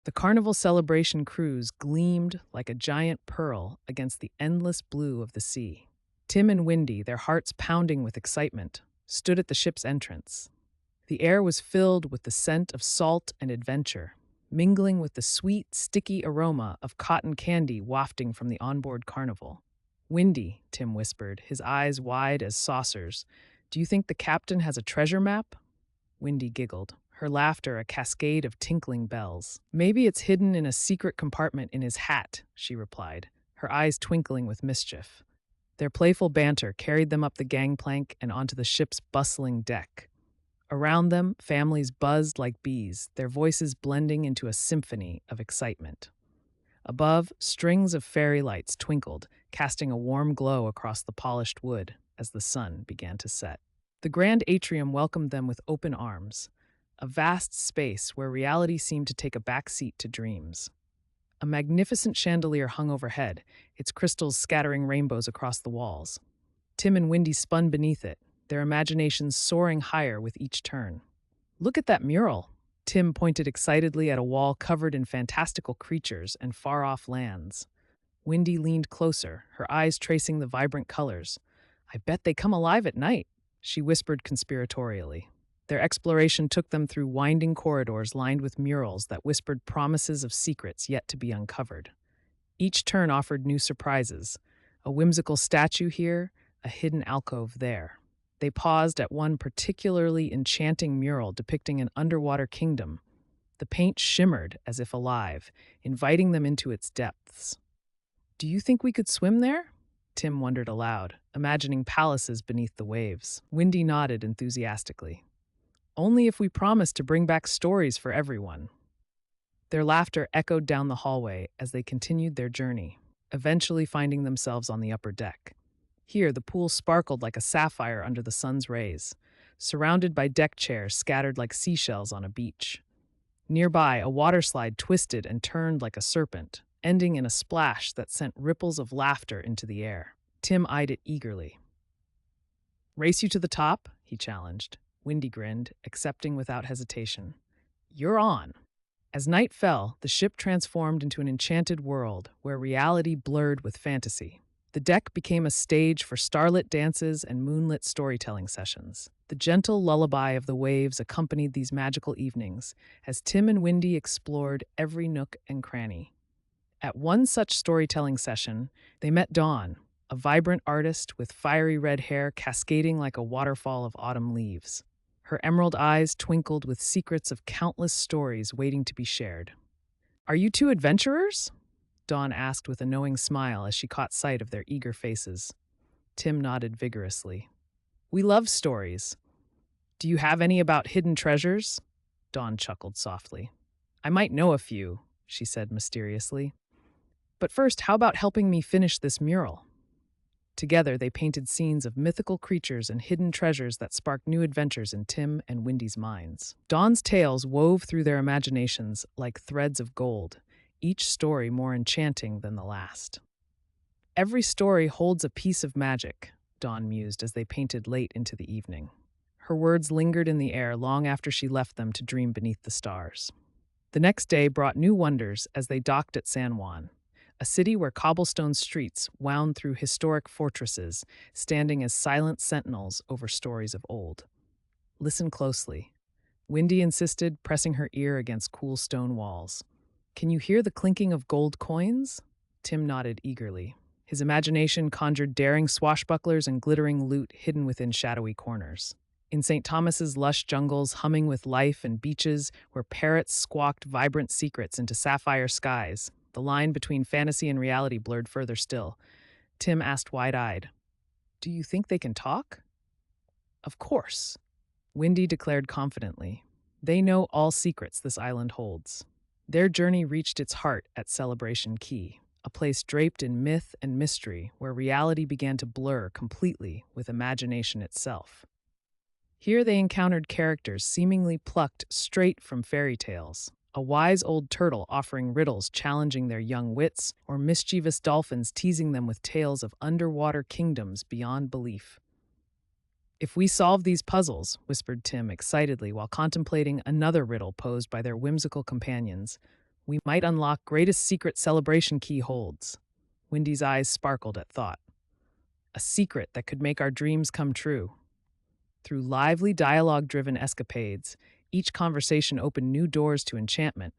The carnival celebration cruise gleamed like a giant pearl against the endless blue of the sea. Tim and Wendy, their hearts pounding with excitement, stood at the ship's entrance. The air was filled with the scent of salt and adventure, mingling with the sweet, sticky aroma of cotton candy wafting from the onboard carnival. "Wendy," Tim whispered, his eyes wide as saucers, "do you think the captain has a treasure map?" Wendy giggled, her laughter a cascade of tinkling bells. "Maybe it's hidden in a secret compartment in his hat," she replied, her eyes twinkling with mischief. Their playful banter carried them up the gangplank and onto the ship's bustling deck. Around them, families buzzed like bees, their voices blending into a symphony of excitement. Above, strings of fairy lights twinkled, casting a warm glow across the polished wood as the sun began to set. The grand atrium welcomed them with open arms, a vast space where reality seemed to take a back seat to dreams. A magnificent chandelier hung overhead, its crystals scattering rainbows across the walls. Tim and Wendy spun beneath it, their imaginations soaring higher with each turn. "Look at that mural!" Tim pointed excitedly at a wall covered in fantastical creatures and far-off lands. Wendy leaned closer, her eyes tracing the vibrant colors. "I bet they come alive at night," she whispered conspiratorially. Their exploration took them through winding corridors lined with murals that whispered promises of secrets yet to be uncovered. Each turn offered new surprises, a whimsical statue here, a hidden alcove there. They paused at one particularly enchanting mural depicting an underwater kingdom. The paint shimmered as if alive, inviting them into its depths. "Do you think we could swim there?" Tim wondered aloud, imagining palaces beneath the waves. Wendy nodded enthusiastically. "Only if we promise to bring back stories for everyone." Their laughter echoed down the hallway as they continued their journey, eventually finding themselves on the upper deck. Here, the pool sparkled like a sapphire under the sun's rays, surrounded by deck chairs scattered like seashells on a beach. Nearby, a waterslide twisted and turned like a serpent, ending in a splash that sent ripples of laughter into the air. Tim eyed it eagerly. "Race you to the top?" he challenged. Wendy grinned, accepting without hesitation. "You're on." As night fell, the ship transformed into an enchanted world where reality blurred with fantasy. The deck became a stage for starlit dances and moonlit storytelling sessions. The gentle lullaby of the waves accompanied these magical evenings as Tim and Wendy explored every nook and cranny. At one such storytelling session, they met Dawn, a vibrant artist with fiery red hair cascading like a waterfall of autumn leaves. Her emerald eyes twinkled with secrets of countless stories waiting to be shared. "Are you two adventurers?" Dawn asked with a knowing smile as she caught sight of their eager faces. Tim nodded vigorously. "We love stories. Do you have any about hidden treasures?" Dawn chuckled softly. "I might know a few," she said mysteriously. "But first, how about helping me finish this mural?" Together, they painted scenes of mythical creatures and hidden treasures that sparked new adventures in Tim and Wendy's minds. Dawn's tales wove through their imaginations like threads of gold, each story more enchanting than the last. "Every story holds a piece of magic," Dawn mused as they painted late into the evening. Her words lingered in the air long after she left them to dream beneath the stars. The next day brought new wonders as they docked at San Juan, a city where cobblestone streets wound through historic fortresses, standing as silent sentinels over stories of old. "Listen closely," Wendy insisted, pressing her ear against cool stone walls. "Can you hear the clinking of gold coins?" Tim nodded eagerly. His imagination conjured daring swashbucklers and glittering loot hidden within shadowy corners. In St. Thomas's lush jungles humming with life and beaches where parrots squawked vibrant secrets into sapphire skies, the line between fantasy and reality blurred further still. Tim asked wide-eyed, "Do you think they can talk?" "Of course," Wendy declared confidently. "They know all secrets this island holds." Their journey reached its heart at Celebration Key, a place draped in myth and mystery where reality began to blur completely with imagination itself. Here they encountered characters seemingly plucked straight from fairy tales. A wise old turtle offering riddles challenging their young wits, or mischievous dolphins teasing them with tales of underwater kingdoms beyond belief. "If we solve these puzzles," whispered Tim excitedly while contemplating another riddle posed by their whimsical companions, We might unlock greatest secret celebration key holds. Wendy's eyes sparkled at thought. A secret that could make our dreams come true. Through lively dialogue-driven escapades, each conversation opened new doors to enchantment.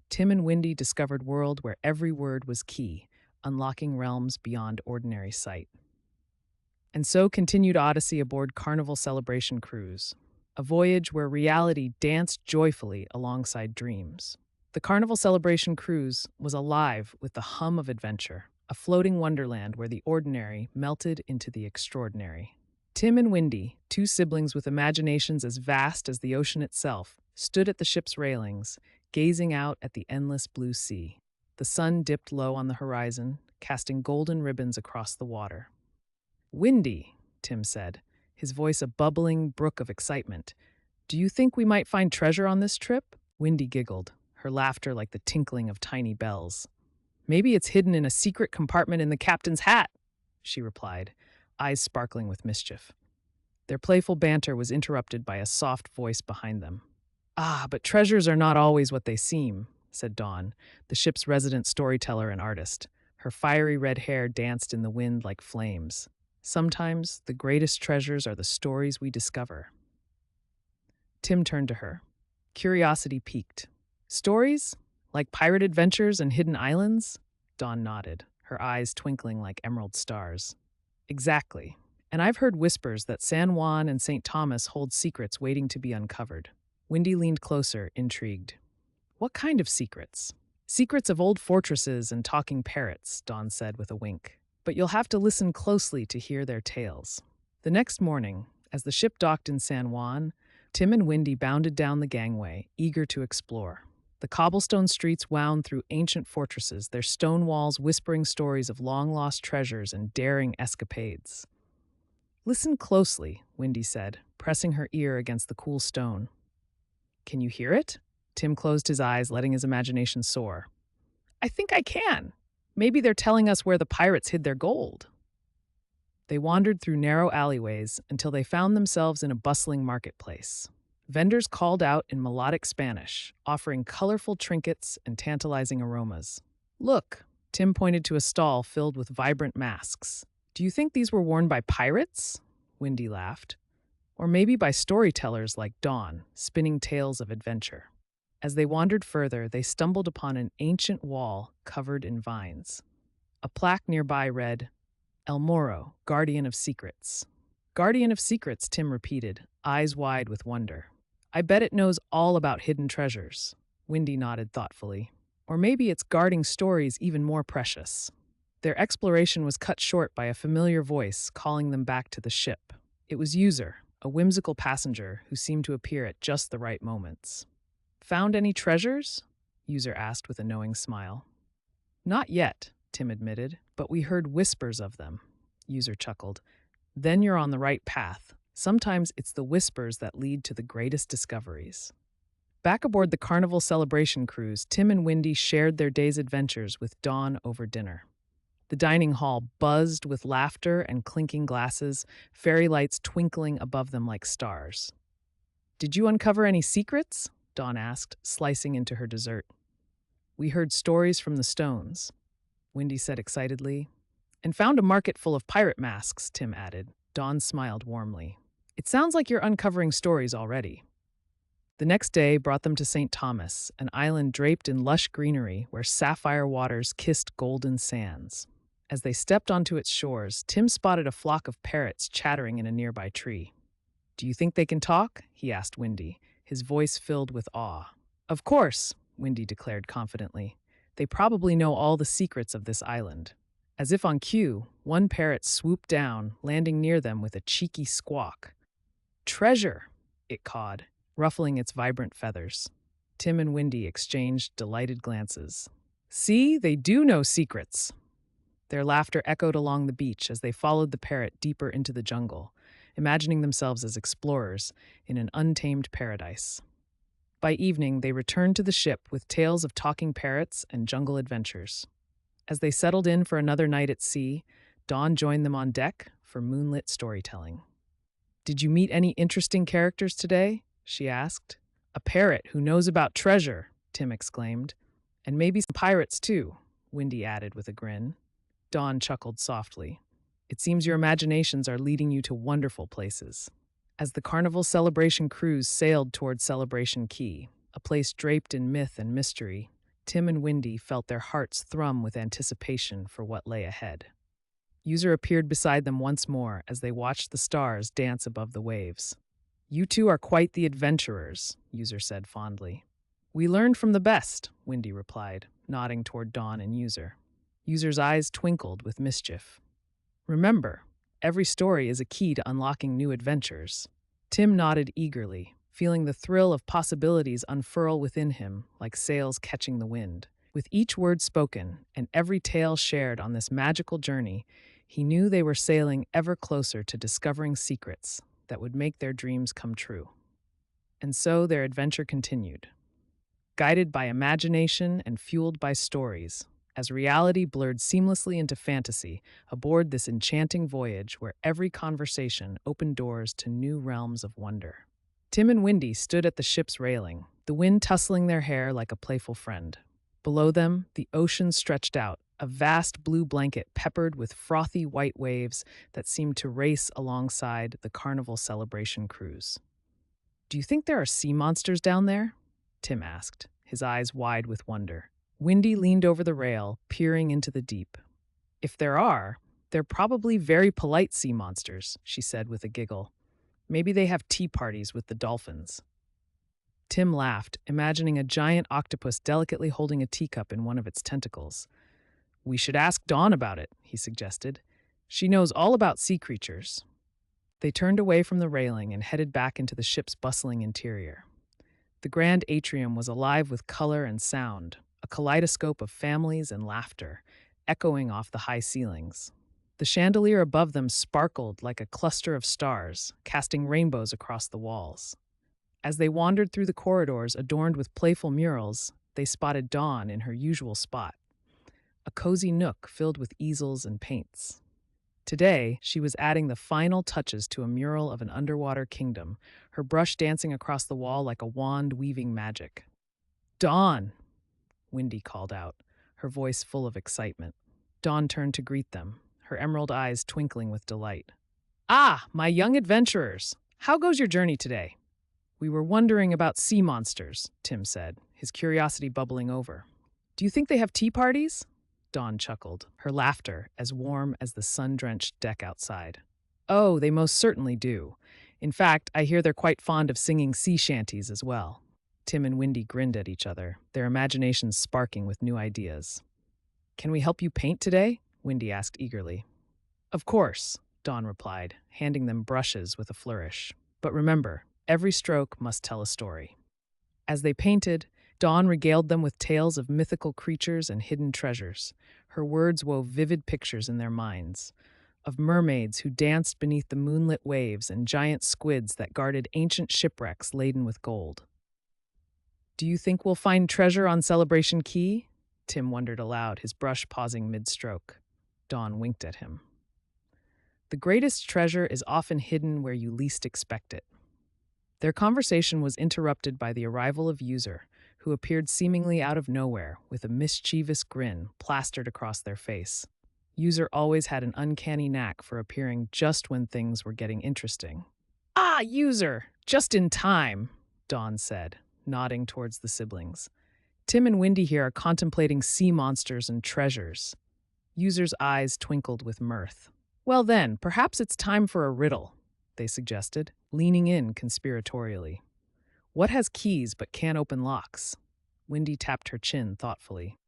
Tim and Wendy discovered world where every word was key, unlocking realms beyond ordinary sight. And so continued Odyssey aboard Carnival Celebration Cruise, a voyage where reality danced joyfully alongside dreams. The Carnival Celebration Cruise was alive with the hum of adventure, a floating wonderland where the ordinary melted into the extraordinary. Tim and Wendy, two siblings with imaginations as vast as the ocean itself, stood at the ship's railings, gazing out at the endless blue sea. The sun dipped low on the horizon, casting golden ribbons across the water. "Wendy," Tim said, his voice a bubbling brook of excitement, "do you think we might find treasure on this trip?" Wendy giggled, her laughter like the tinkling of tiny bells. "Maybe it's hidden in a secret compartment in the captain's hat," she replied, eyes sparkling with mischief. Their playful banter was interrupted by a soft voice behind them. "Ah, but treasures are not always what they seem," said Dawn, the ship's resident storyteller and artist. Her fiery red hair danced in the wind like flames. "Sometimes the greatest treasures are the stories we discover." Tim turned to her. Curiosity piqued. "Stories? Like pirate adventures and hidden islands?" Dawn nodded, her eyes twinkling like emerald stars. "Exactly. And I've heard whispers that San Juan and St. Thomas hold secrets waiting to be uncovered." Wendy leaned closer, intrigued. "What kind of secrets?" "Secrets of old fortresses and talking parrots," Dawn said with a wink. "But you'll have to listen closely to hear their tales." The next morning, as the ship docked in San Juan, Tim and Wendy bounded down the gangway, eager to explore. The cobblestone streets wound through ancient fortresses, their stone walls whispering stories of long-lost treasures and daring escapades. "Listen closely," Wendy said, pressing her ear against the cool stone. "Can you hear it?" Tim closed his eyes, letting his imagination soar. "I think I can. Maybe they're telling us where the pirates hid their gold." They wandered through narrow alleyways until they found themselves in a bustling marketplace. Vendors called out in melodic Spanish, offering colorful trinkets and tantalizing aromas. "Look," Tim pointed to a stall filled with vibrant masks. "Do you think these were worn by pirates?" Wendy laughed. "Or maybe by storytellers like Dawn, spinning tales of adventure." As they wandered further, they stumbled upon an ancient wall covered in vines. A plaque nearby read, "El Moro, Guardian of Secrets." "Guardian of Secrets," Tim repeated, eyes wide with wonder. "I bet it knows all about hidden treasures." Wendy nodded thoughtfully. "Or maybe it's guarding stories even more precious." Their exploration was cut short by a familiar voice calling them back to the ship. It was User, a whimsical passenger who seemed to appear at just the right moments. "Found any treasures?" User asked with a knowing smile. "Not yet," Tim admitted, "but we heard whispers of them." User chuckled. "Then you're on the right path. Sometimes it's the whispers that lead to the greatest discoveries." Back aboard the Carnival Celebration Cruise, Tim and Wendy shared their day's adventures with Dawn over dinner. The dining hall buzzed with laughter and clinking glasses, fairy lights twinkling above them like stars. "Did you uncover any secrets?" Dawn asked, slicing into her dessert. "We heard stories from the stones," Wendy said excitedly. "And found a market full of pirate masks," Tim added. Dawn smiled warmly. "It sounds like you're uncovering stories already." The next day brought them to St. Thomas, an island draped in lush greenery where sapphire waters kissed golden sands. As they stepped onto its shores, Tim spotted a flock of parrots chattering in a nearby tree. "Do you think they can talk?" he asked Wendy, his voice filled with awe. "Of course," Wendy declared confidently. "They probably know all the secrets of this island." As if on cue, one parrot swooped down, landing near them with a cheeky squawk. "Treasure!" it cawed, ruffling its vibrant feathers. Tim and Wendy exchanged delighted glances. "See, they do know secrets!" Their laughter echoed along the beach as they followed the parrot deeper into the jungle, imagining themselves as explorers in an untamed paradise. By evening, they returned to the ship with tales of talking parrots and jungle adventures. As they settled in for another night at sea, Dawn joined them on deck for moonlit storytelling. "Did you meet any interesting characters today?" she asked. "A parrot who knows about treasure," Tim exclaimed. And maybe some pirates, too, Windy added with a grin. Dawn chuckled softly. It seems your imaginations are leading you to wonderful places. As the Carnival Celebration cruise sailed toward Celebration Key, a place draped in myth and mystery, Tim and Windy felt their hearts thrum with anticipation for what lay ahead. User appeared beside them once more as they watched the stars dance above the waves. You two are quite the adventurers, User said fondly. We learned from the best, Windy replied, nodding toward Dawn and User. User's eyes twinkled with mischief. Remember, every story is a key to unlocking new adventures. Tim nodded eagerly, feeling the thrill of possibilities unfurl within him like sails catching the wind. With each word spoken and every tale shared on this magical journey, he knew they were sailing ever closer to discovering secrets that would make their dreams come true. And so their adventure continued, guided by imagination and fueled by stories, as reality blurred seamlessly into fantasy aboard this enchanting voyage where every conversation opened doors to new realms of wonder. Tim and Windy stood at the ship's railing, the wind tussling their hair like a playful friend. Below them, the ocean stretched out, a vast blue blanket peppered with frothy white waves that seemed to race alongside the Carnival Celebration cruise. Do you think there are sea monsters down there? Tim asked, his eyes wide with wonder. Windy leaned over the rail, peering into the deep. If there are, they're probably very polite sea monsters, she said with a giggle. Maybe they have tea parties with the dolphins. Tim laughed, imagining a giant octopus delicately holding a teacup in one of its tentacles. We should ask Dawn about it, he suggested. She knows all about sea creatures. They turned away from the railing and headed back into the ship's bustling interior. The grand atrium was alive with color and sound, a kaleidoscope of families and laughter, echoing off the high ceilings. The chandelier above them sparkled like a cluster of stars, casting rainbows across the walls. As they wandered through the corridors adorned with playful murals, they spotted Dawn in her usual spot, a cozy nook filled with easels and paints. Today, she was adding the final touches to a mural of an underwater kingdom, her brush dancing across the wall like a wand weaving magic. Dawn! Windy called out, her voice full of excitement. Dawn turned to greet them, her emerald eyes twinkling with delight. Ah, my young adventurers! How goes your journey today? We were wondering about sea monsters, Tim said, his curiosity bubbling over. Do you think they have tea parties? Dawn chuckled, her laughter as warm as the sun-drenched deck outside. Oh, they most certainly do. In fact, I hear they're quite fond of singing sea shanties as well. Tim and Windy grinned at each other, their imaginations sparking with new ideas. Can we help you paint today? Windy asked eagerly. Of course, Dawn replied, handing them brushes with a flourish. But remember, every stroke must tell a story. As they painted, Dawn regaled them with tales of mythical creatures and hidden treasures. Her words wove vivid pictures in their minds, of mermaids who danced beneath the moonlit waves and giant squids that guarded ancient shipwrecks laden with gold. Do you think we'll find treasure on Celebration Key? Tim wondered aloud, his brush pausing mid-stroke. Dawn winked at him. The greatest treasure is often hidden where you least expect it. Their conversation was interrupted by the arrival of User, who appeared seemingly out of nowhere with a mischievous grin plastered across their face. User always had an uncanny knack for appearing just when things were getting interesting. Ah, User! Just in time, Dawn said, nodding towards the siblings. Tim and Windy here are contemplating sea monsters and treasures. User's eyes twinkled with mirth. Well then, perhaps it's time for a riddle, they suggested, leaning in conspiratorially. What has keys but can't open locks? Windy tapped her chin thoughtfully.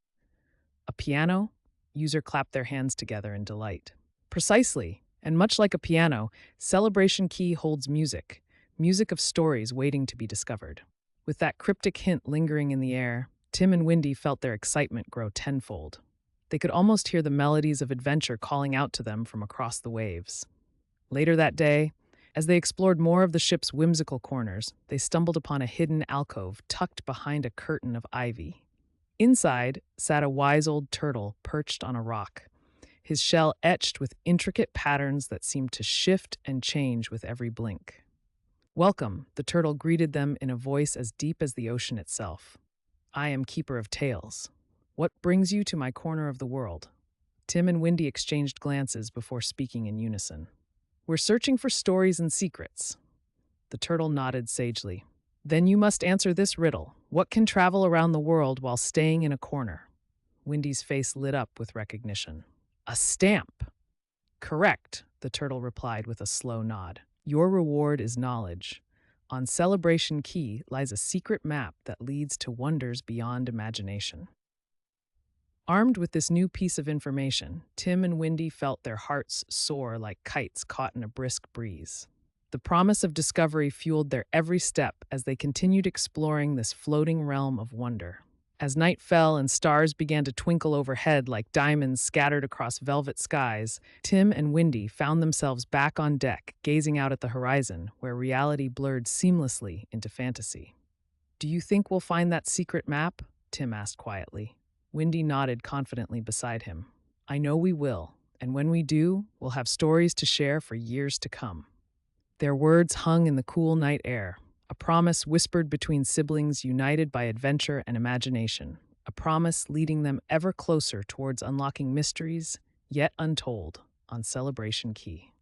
A piano? User clapped their hands together in delight. Precisely, and much like a piano, Celebration Key holds music, music of stories waiting to be discovered. With that cryptic hint lingering in the air, Tim and Windy felt their excitement grow tenfold. They could almost hear the melodies of adventure calling out to them from across the waves. Later that day, as they explored more of the ship's whimsical corners, they stumbled upon a hidden alcove tucked behind a curtain of ivy. Inside sat a wise old turtle perched on a rock, his shell etched with intricate patterns that seemed to shift and change with every blink. Welcome, the turtle greeted them in a voice as deep as the ocean itself. I am Keeper of Tales. What brings you to my corner of the world? Tim and Wendy exchanged glances before speaking in unison. We're searching for stories and secrets. The turtle nodded sagely. Then you must answer this riddle. What can travel around the world while staying in a corner? Wendy's face lit up with recognition. A stamp! Correct, the turtle replied with a slow nod. Your reward is knowledge. On Celebration Key lies a secret map that leads to wonders beyond imagination. Armed with this new piece of information, Tim and Wendy felt their hearts soar like kites caught in a brisk breeze. The promise of discovery fueled their every step as they continued exploring this floating realm of wonder. As night fell and stars began to twinkle overhead like diamonds scattered across velvet skies, Tim and Wendy found themselves back on deck, gazing out at the horizon, where reality blurred seamlessly into fantasy. Do you think we'll find that secret map? Tim asked quietly. Wendy nodded confidently beside him. I know we will, and when we do, we'll have stories to share for years to come. Their words hung in the cool night air, a promise whispered between siblings united by adventure and imagination, a promise leading them ever closer towards unlocking mysteries yet untold on Celebration Key.